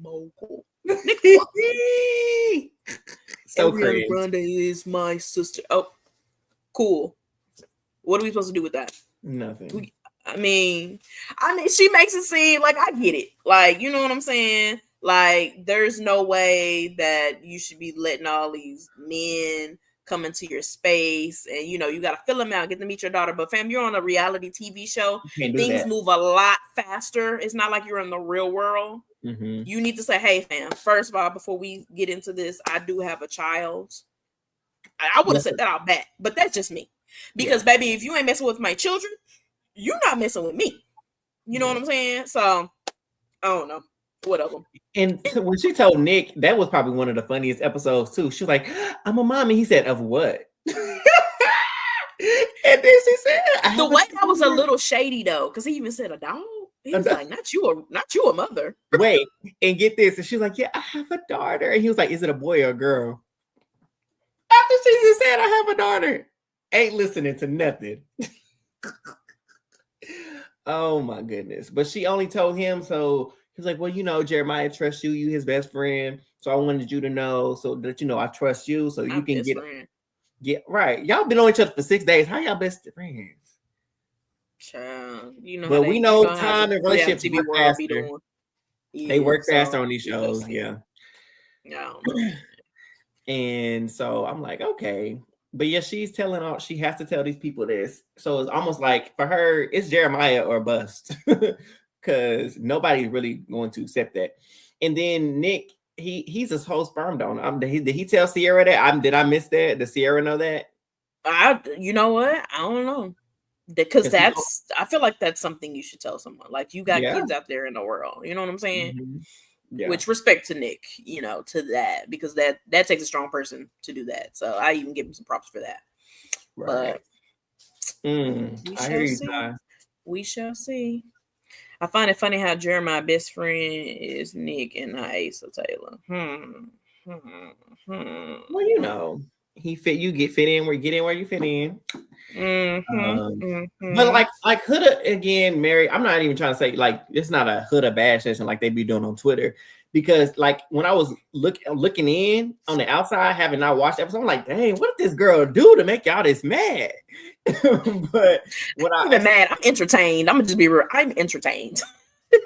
mogul." So Ariana Grande is my sister. Oh, cool. What are we supposed to do with that? Nothing. I mean, she makes it seem like I get it. Like, you know what I'm saying? Like, there's no way that you should be letting all these men come into your space and, you know, you got to fill them out, get to meet your daughter. But fam, you're on a reality TV show. Things move a lot faster. It's not like you're in the real world. Mm-hmm. You need to say, hey, fam, first of all, before we get into this, I do have a child. I would have said that out back, but that's just me. Because, baby, if you ain't messing with my children, you're not messing with me. You know what I'm saying? So, I don't know. Whatever. And when she told Nick, that was probably one of the funniest episodes, too. She was like, I'm a mommy. He said, of what? And then she said, the way that was a little shady, though, because he even said a dog. He was like, not you a mother. Wait, and get this. And she was like, yeah, I have a daughter. And he was like, is it a boy or a girl? After she just said, I have a daughter. Ain't listening to nothing. Oh my goodness. But she only told him, so he's like, well, you know, Jeremiah trusts you, his best friend. So I wanted you to know so that you know I trust you. So you can get right. Y'all been on each other for 6 days. How y'all best friends? Child, you know, but we know time and relationships work faster. They work faster on these shows, yeah. And so I'm like, okay. But yeah, she has to tell these people this. So it's almost like for her, it's Jeremiah or bust. Because nobody's really going to accept that. And then Nick, he's his whole sperm donor. Did he tell Sierra that? Did I miss that? Did Sierra know that? You know what? I don't know. Because I feel like that's something you should tell someone. Like, you got kids out there in the world. You know what I'm saying? Mm-hmm. Yeah. Which respect to Nick, you know, to that, because that takes a strong person to do that. So I even give him some props for that. Right. But we shall see. I find it funny how Jeremiah's best friend is Nick and not Asa Taylor. Well, you know, you get in where you fit in. But like Huda again, Mary, I'm not even trying to say like it's not a Huda bash session like they be doing on Twitter, because like when I was looking in on the outside, having not watched the episode, I'm like, dang, what did this girl do to make y'all this mad? But when I'm mad, I'm entertained. I'm gonna just be real. I'm entertained.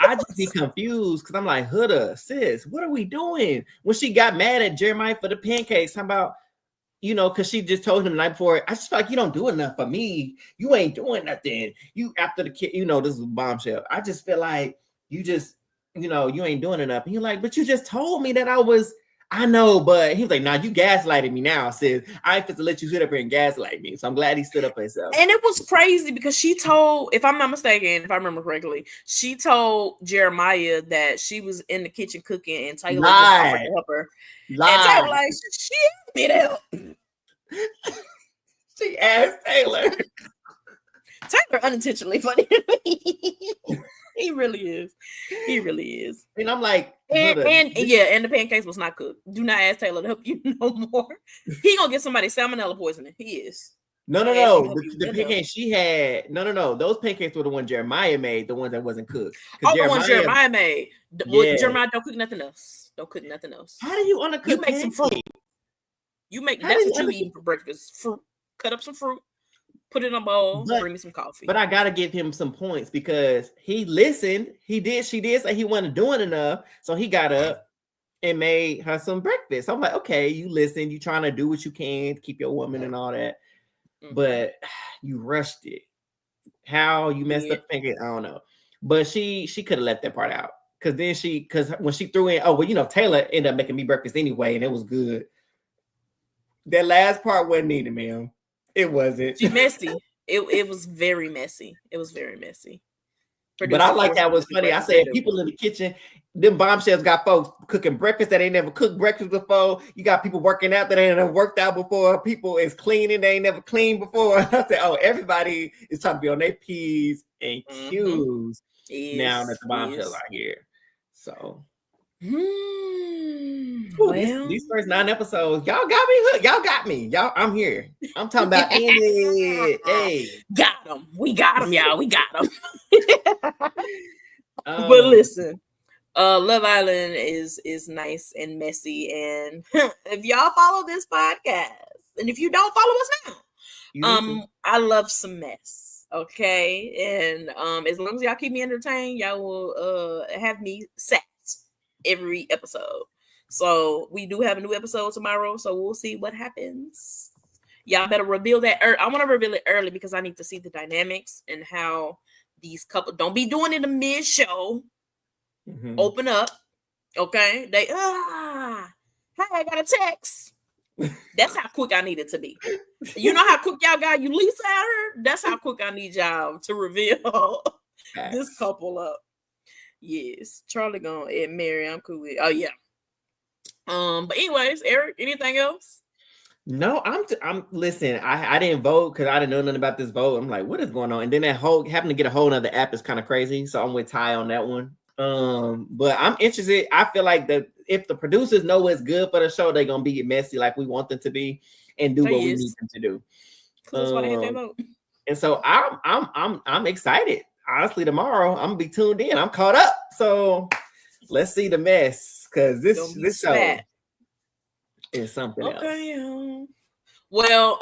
I just be confused because I'm like, Huda, sis, what are we doing? When she got mad at Jeremiah for the pancakes, how about, you know, because she just told him the night before, I just feel like you don't do enough for me. You ain't doing nothing. You after the kid, you know, this is a bombshell. I just feel like you just, you know, you ain't doing enough. And you're like, but you just told me that I was I know, but he was like, nah, you gaslighted me now. Says, I ain't fit to let you sit up here and gaslight me. So I'm glad he stood up for himself. And it was crazy because she told, if I'm not mistaken, if I remember correctly, she told Jeremiah that she was in the kitchen cooking and Taylor just offered to help her. And Taylor like, she me help. She asked Taylor. Taylor unintentionally funny. He really is. He really is. And I'm like, and the pancakes was not cooked. Do not ask Taylor to help you no more. He gonna get somebody salmonella poisoning. He is. No. The pancakes she had. No. Those pancakes were the ones Jeremiah made. The ones that wasn't cooked. The ones Jeremiah made. Jeremiah don't cook nothing else. Don't cook nothing else. How do you undercook? You make some fruit. You make. That's what you eat for breakfast. Fruit. Cut up some fruit. Put it in a bowl. Bring me some coffee. But I gotta give him some points because he listened. She did say he wasn't doing enough, so he got up and made her some breakfast. I'm like, okay, you listen. You trying to do what you can to keep your woman and all that, but you rushed it. How you messed up the pancake, I don't know. But she could have left that part out because when she threw in, Taylor ended up making me breakfast anyway, and it was good. That last part wasn't needed, ma'am. It wasn't. She's messy. It was very messy. It was very messy. But I like that was funny. I said people in the kitchen, them bombshells got folks cooking breakfast that ain't never cooked breakfast before. You got people working out that ain't never worked out before. People is cleaning, they ain't never cleaned before. I said, everybody is trying to be on their P's and Q's now that the bombshells are here. So these first 9 episodes, y'all got me hooked. Y'all got me. I'm here. I'm talking about Andy. Hey, got them. We got them, y'all. We got them. But listen, Love Island is nice and messy, and if y'all follow this podcast, and if you don't follow us now, I love some mess. Okay, and as long as y'all keep me entertained, y'all will have me set every episode. So we do have a new episode tomorrow, so we'll see what happens. Y'all better reveal that. I want to reveal it early because I need to see the dynamics and how these couples don't be doing it in the mid-show. Open up, okay? Hey, I got a text. That's how quick I need it to be. You know how quick y'all got you Lisa out here? That's how quick I need y'all to reveal this couple up. Yes, Charlie gonna and Mary. I'm cool with. Oh yeah. But anyways, Eric, anything else? No, I'm listen, I didn't vote because I didn't know nothing about this vote. I'm like, what is going on? And then that whole having to get a whole other app is kind of crazy. So I'm with Ty on that one. But I'm interested. I feel like that if the producers know what's good for the show, they're gonna be messy like we want them to be and do what we need them to do. That's why they hit their vote. And so I'm excited. Honestly, tomorrow I'm gonna be tuned in. I'm caught up. So let's see the mess because this show is something else. Okay. Well,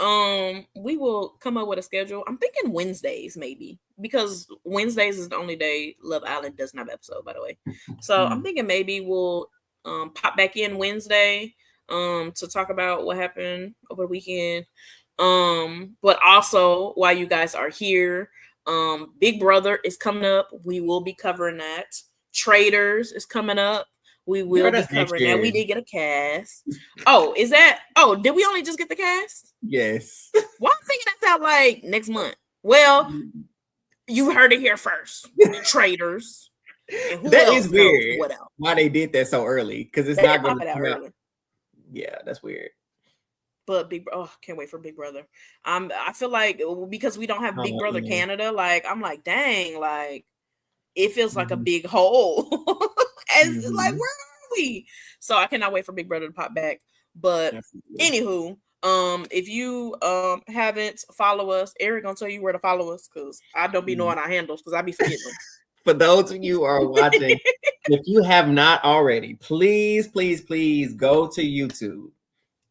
we will come up with a schedule. I'm thinking Wednesdays maybe because Wednesdays is the only day Love Island doesn't have an episode, by the way. So I'm thinking maybe we'll pop back in Wednesday to talk about what happened over the weekend. But also while you guys are here, Big Brother is coming up. We will be covering that. Traders is coming up. We will be covering that. We did get a cast. Did we only just get the cast? Yes. Well, I'm thinking that's out like next month. Well, you heard it here first. Traders. That is weird. Why they did that so early? Because it's not going to come out. Yeah, that's weird. But can't wait for Big Brother. I feel like because we don't have Big Brother Canada, like I'm like, dang, like it feels like a big hole. And it's like, where are we? So I cannot wait for Big Brother to pop back. But anywho, if you haven't follow us, Eric gonna tell you where to follow us because I don't be knowing our handles because I be forgetting them. For those of you who are watching, if you have not already, please go to YouTube.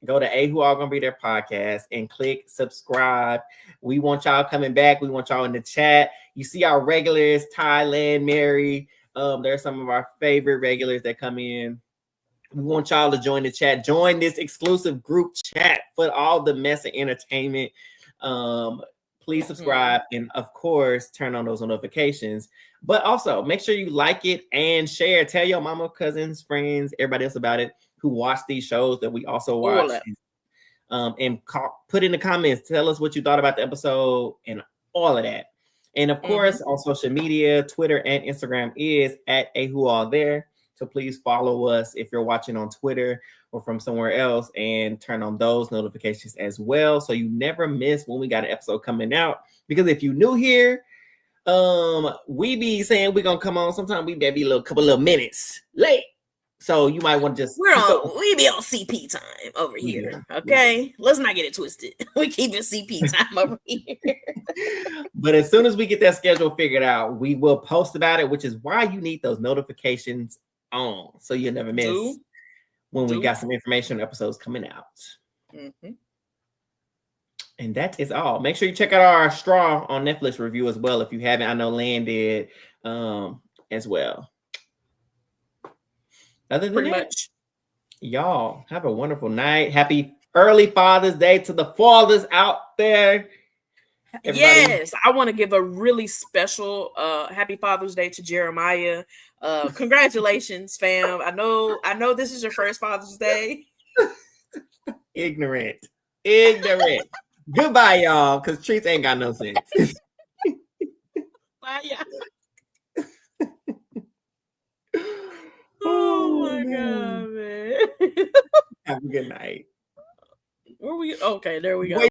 Go to Who All Gonna Be There podcast and click subscribe. We want y'all coming back. We want y'all in the chat. You see our regulars, Thailand, Mary. There's some of our favorite regulars that come in. We want y'all to join the chat. Join this exclusive group chat for all the mess and entertainment. Please subscribe and, of course, turn on those notifications. But also, make sure you like it and share. Tell your mama, cousins, friends, everybody else about it who watch these shows that we also All watch. that. And put in the comments, tell us what you thought about the episode and all of that. And of course, on social media, Twitter and Instagram is at @AWhoAllThere. So please follow us if you're watching on Twitter or from somewhere else, and turn on those notifications as well, so you never miss when we got an episode coming out. Because if you new here, we be saying we're gonna come on sometime. We may be a couple little minutes late. So you might want to just we be on CP time over here. Okay, let's not get it twisted. We keeping CP time over here. But as soon as we get that schedule figured out, we will post about it, which is why you need those notifications on, so you'll never miss when we got some information episodes coming out. And that is all. Make sure you check out our Straw on Netflix review as well if you haven't. I know Lan did as well. Other than that, y'all have a wonderful night. Happy early Father's Day to the fathers out there. Everybody. Yes, I want to give a really special happy Father's Day to Jeremiah. Congratulations, fam. I know this is your first Father's Day. Ignorant. Goodbye, y'all, because treats ain't got no sense. Bye, y'all. Oh my God, man. Have a good night. Okay, there we go.